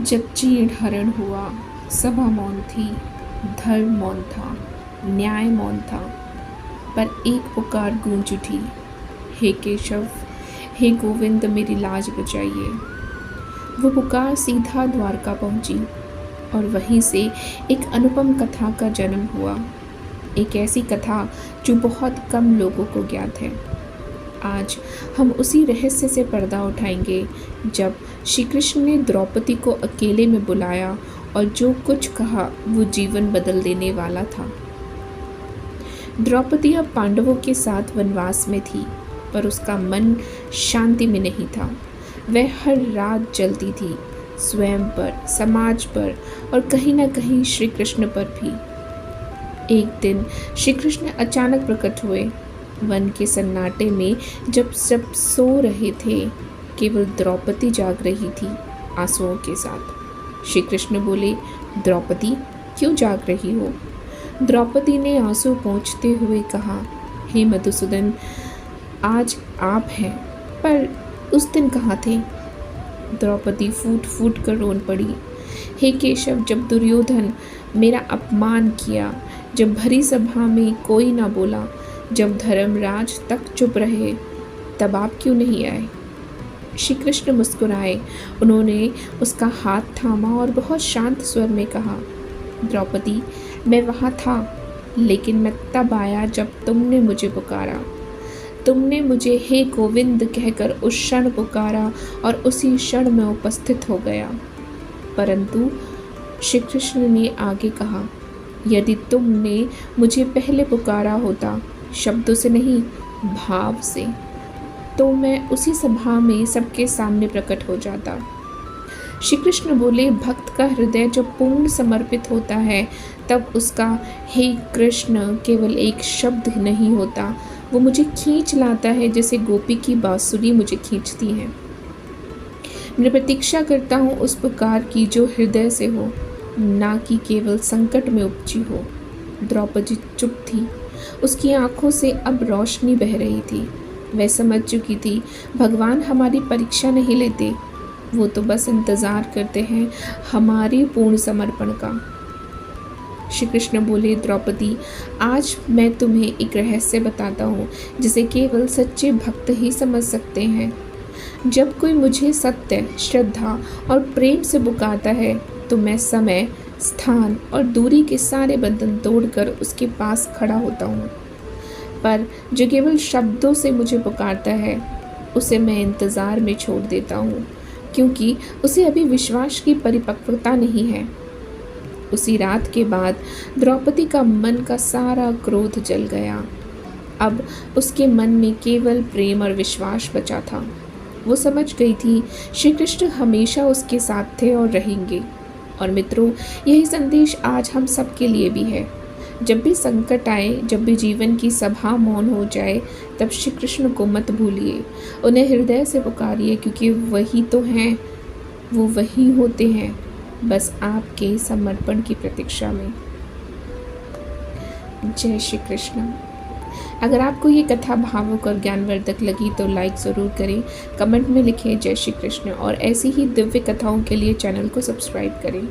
जब चीड़ हरण हुआ, सभा मौन थी, धर्म मौन था, न्याय मौन था, पर एक पुकार गूंज उठी, हे केशव, हे गोविंद, मेरी लाज बचाइए। वो पुकार सीधा द्वारका पहुंची और वहीं से एक अनुपम कथा का जन्म हुआ। एक ऐसी कथा जो बहुत कम लोगों को ज्ञात है। आज हम उसी रहस्य से पर्दा उठाएंगे जब श्री कृष्ण ने द्रौपदी को अकेले में बुलाया और जो कुछ कहा वो जीवन बदल देने वाला था। द्रौपदी अब पांडवों के साथ वनवास में थी, पर उसका मन शांति में नहीं था। वह हर रात जलती थी, स्वयं पर, समाज पर और कहीं ना कहीं श्री कृष्ण पर भी। एक दिन श्री कृष्ण अचानक प्रकट हुए। वन के सन्नाटे में जब सब सो रहे थे, केवल द्रौपदी जाग रही थी आंसुओं के साथ। श्री कृष्ण बोले, द्रौपदी, क्यों जाग रही हो? द्रौपदी ने आंसू पोंछते हुए कहा, हे मधुसूदन, आज आप हैं, पर उस दिन कहाँ थे? द्रौपदी फूट फूट कर रोन पड़ी। हे केशव, जब दुर्योधन मेरा अपमान किया, जब भरी सभा में कोई ना बोला, जब धर्मराज तक चुप रहे, तब आप क्यों नहीं आए? श्री कृष्ण मुस्कुराए। उन्होंने उसका हाथ थामा और बहुत शांत स्वर में कहा, द्रौपदी, मैं वहाँ था, लेकिन मैं तब आया जब तुमने मुझे पुकारा। तुमने मुझे हे गोविंद कहकर उस क्षण पुकारा और उसी क्षण में उपस्थित हो गया। परंतु श्री कृष्ण ने आगे कहा, यदि तुमने मुझे पहले पुकारा होता, शब्दों से नहीं, भाव से, तो मैं उसी सभा में सबके सामने प्रकट हो जाता। श्री कृष्ण बोले, भक्त का हृदय जब पूर्ण समर्पित होता है, तब उसका हे कृष्ण केवल एक शब्द नहीं होता, वो मुझे खींच लाता है जैसे गोपी की बांसुरी मुझे खींचती है। मैं प्रतीक्षा करता हूँ उस पुकार की जो हृदय से हो, ना कि केवल संकट में उपजी हो। द्रौपदी चुप थी। उसकी आंखों से अब रोशनी बह रही थी। वह समझ चुकी थी, भगवान हमारी परीक्षा नहीं लेते, वो तो बस इंतज़ार करते हैं हमारी पूर्ण समर्पण का। श्री कृष्ण बोले, द्रौपदी, आज मैं तुम्हें एक रहस्य बताता हूँ जिसे केवल सच्चे भक्त ही समझ सकते हैं। जब कोई मुझे सत्य, श्रद्धा और प्रेम से पुकारता है, तो मैं समय, स्थान और दूरी के सारे बंधन तोड़कर उसके पास खड़ा होता हूँ। पर जो केवल शब्दों से मुझे पुकारता है, उसे मैं इंतज़ार में छोड़ देता हूँ, क्योंकि उसे अभी विश्वास की परिपक्वता नहीं है। उसी रात के बाद द्रौपदी का मन का सारा क्रोध जल गया। अब उसके मन में केवल प्रेम और विश्वास बचा था। वो समझ गई थी श्री कृष्ण हमेशा उसके साथ थे और रहेंगे। और मित्रों, यही संदेश आज हम सब के लिए भी है। जब भी संकट आए, जब भी जीवन की सभा मौन हो जाए, तब श्री कृष्ण को मत भूलिए। उन्हें हृदय से पुकारिए, क्योंकि वही तो हैं, वो वही होते हैं, बस आपके समर्पण की प्रतीक्षा में। जय श्री कृष्ण। अगर आपको ये कथा भावुक और ज्ञानवर्धक लगी तो लाइक ज़रूर करें, कमेंट में लिखें जय श्री कृष्ण, और ऐसी ही दिव्य कथाओं के लिए चैनल को सब्सक्राइब करें।